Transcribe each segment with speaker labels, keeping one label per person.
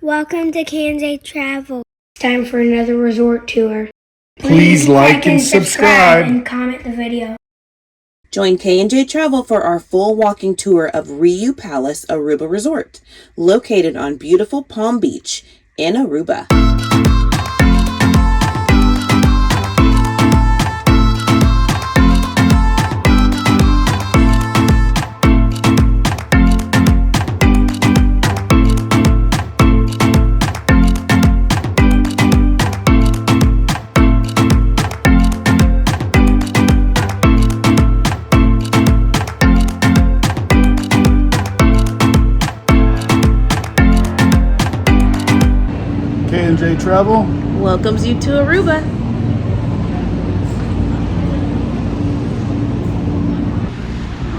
Speaker 1: Welcome to K&J Travel. It's time for another resort tour.
Speaker 2: Please like and subscribe
Speaker 1: and comment the video.
Speaker 3: Join K&J Travel for our full walking tour of Riu Palace Aruba Resort, located on beautiful Palm Beach in Aruba.
Speaker 2: K&J Travel
Speaker 3: Welcomes you to Aruba.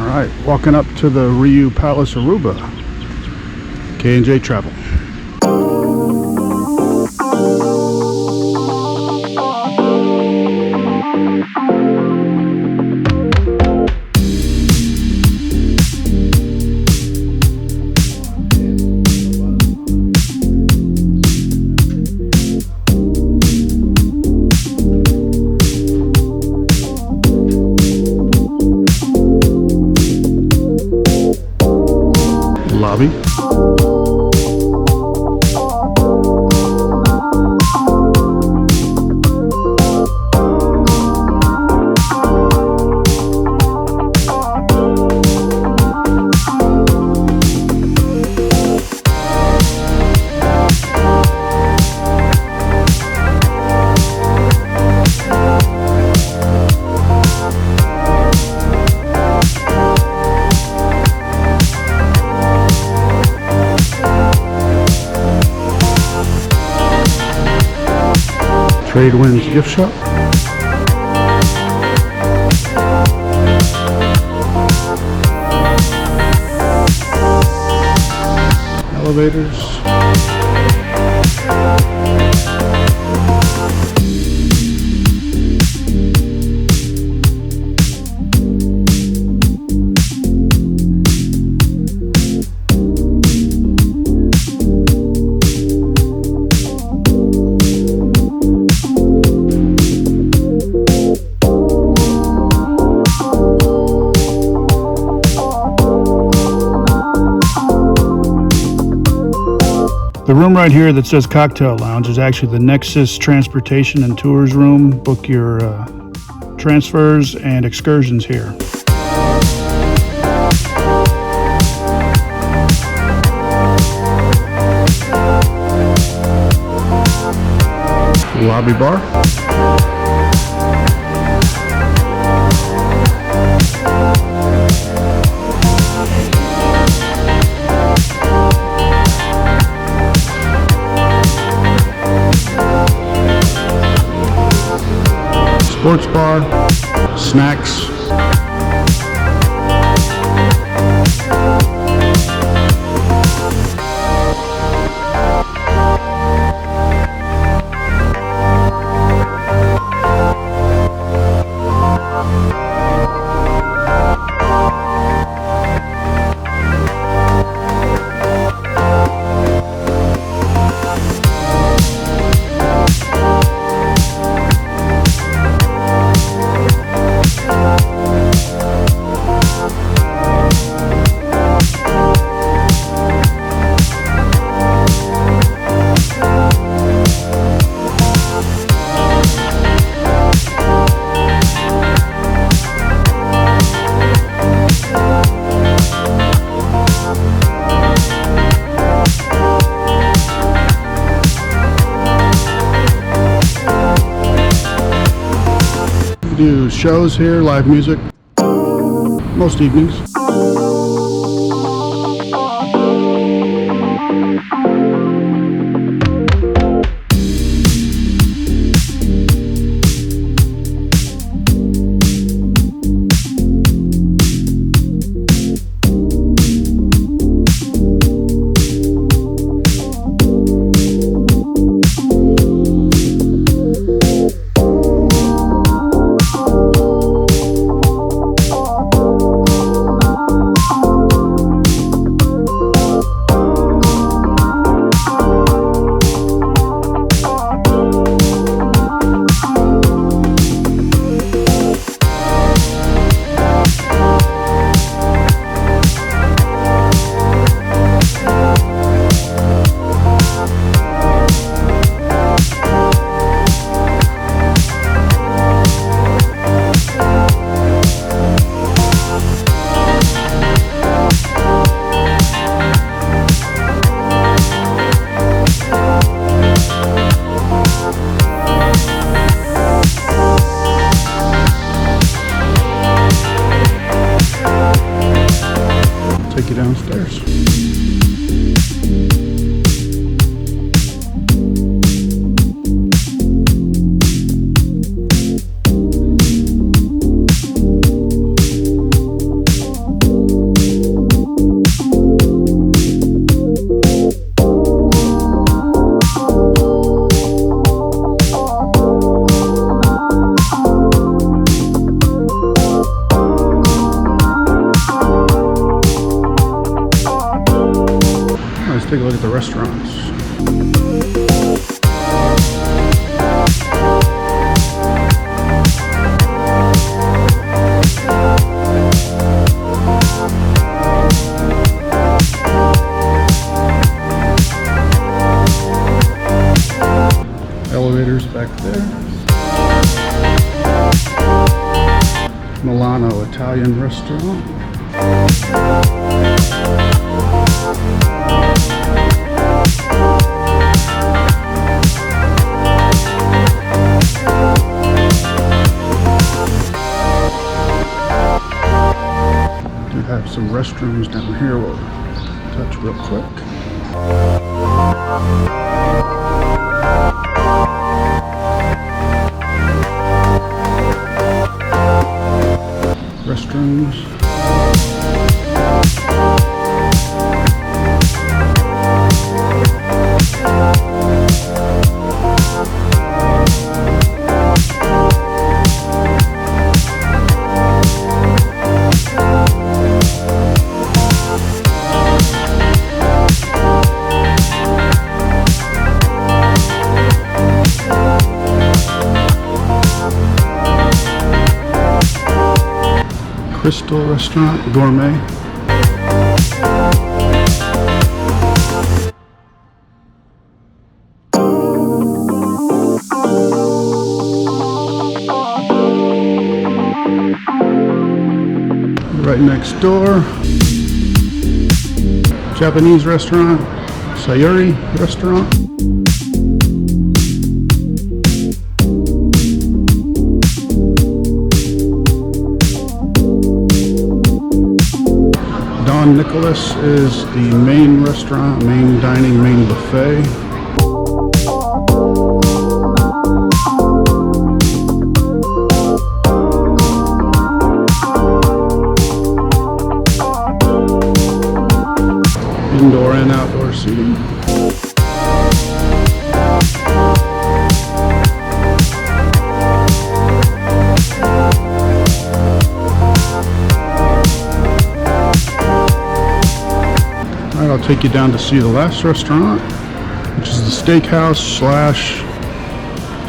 Speaker 2: All right, walking up to the Riu Palace Aruba. K&J Travel. Lobby. Tradewinds gift shop. Elevators. The room right here that says Cocktail Lounge is actually the Nexus Transportation and Tours room. Book your transfers and excursions here. Lobby bar. Sports bar, snacks. Do shows here, live music, most evenings. take a look at the restaurants. Elevators back there. Milano Italian restaurant. Do have some restrooms down here we'll touch real quick. Restrooms. Krystal restaurant, Gourmet. Right next door, Japanese restaurant, Sayuri restaurant. Nicolas is the main restaurant, main dining, main buffet. Indoor and outdoor seating. I'll take you down to see the last restaurant, which is the Steakhouse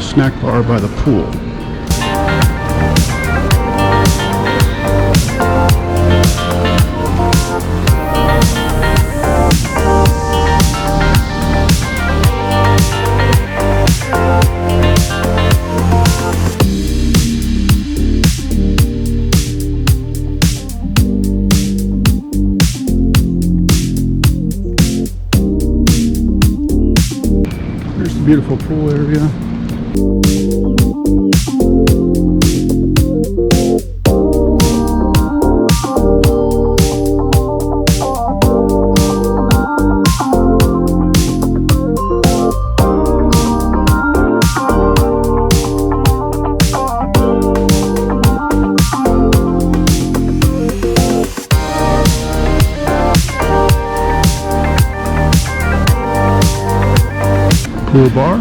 Speaker 2: / snack bar by the pool. Beautiful pool area. Pool bar.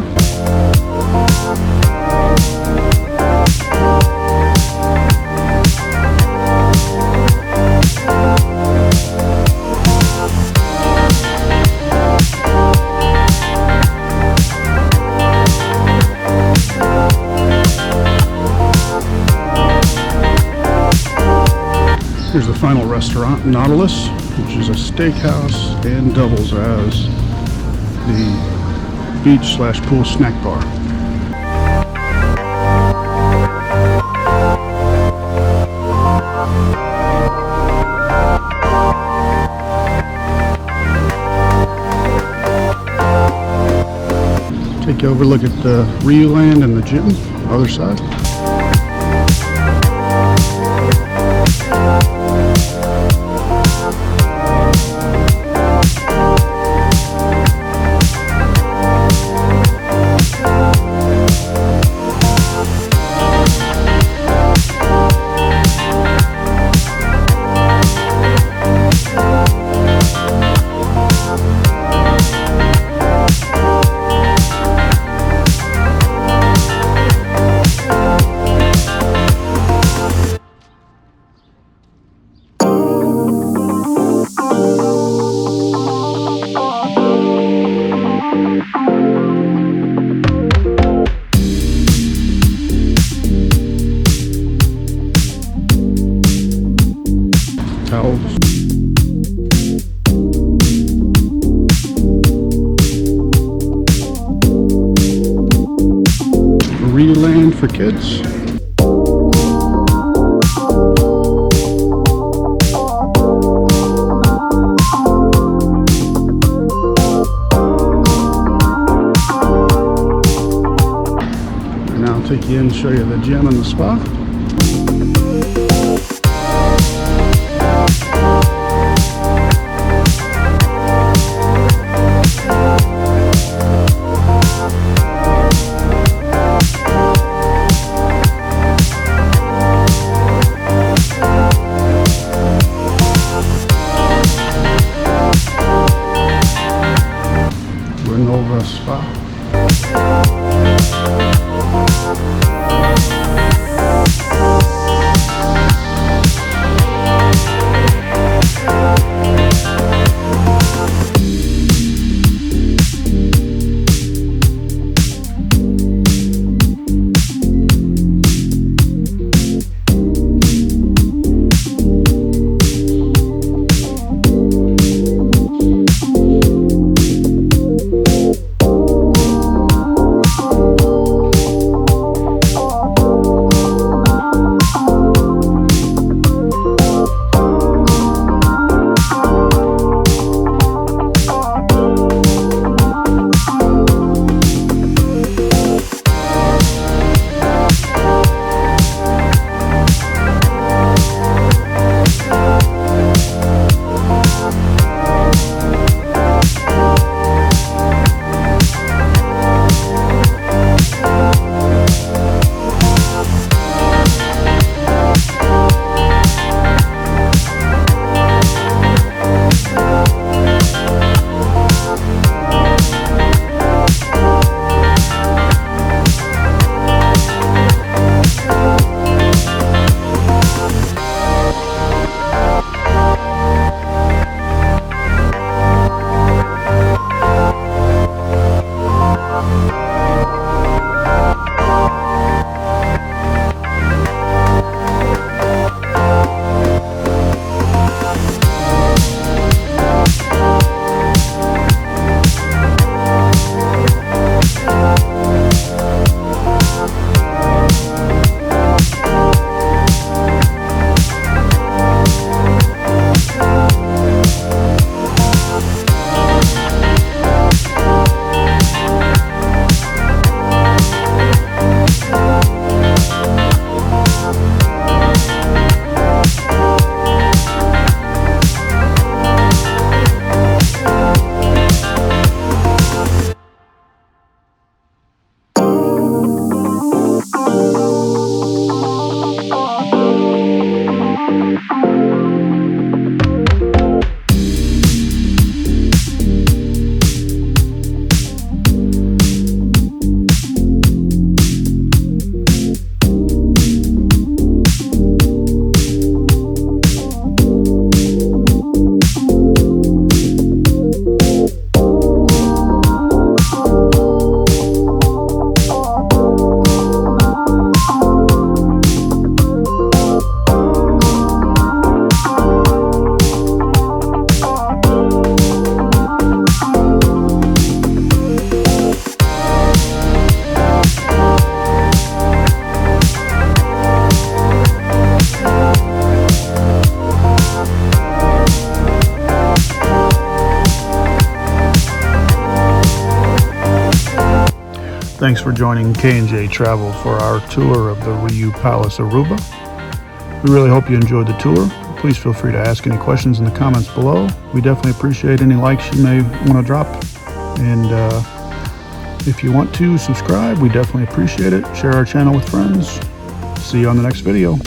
Speaker 2: Here's the final restaurant, Nautilus, which is a steakhouse and doubles as the beach / pool snack bar. Take you over, look at the RiuLand and the gym, other side. for kids. And now I'll take you in and show you the gym and the spa. Renova Spa. Thanks for joining K&J Travel for our tour of the Riu Palace Aruba. We really hope you enjoyed the tour. Please feel free to ask any questions in the comments below. We definitely appreciate any likes you may want to drop. And if you want to subscribe, we definitely appreciate it. Share our channel with friends. See you on the next video.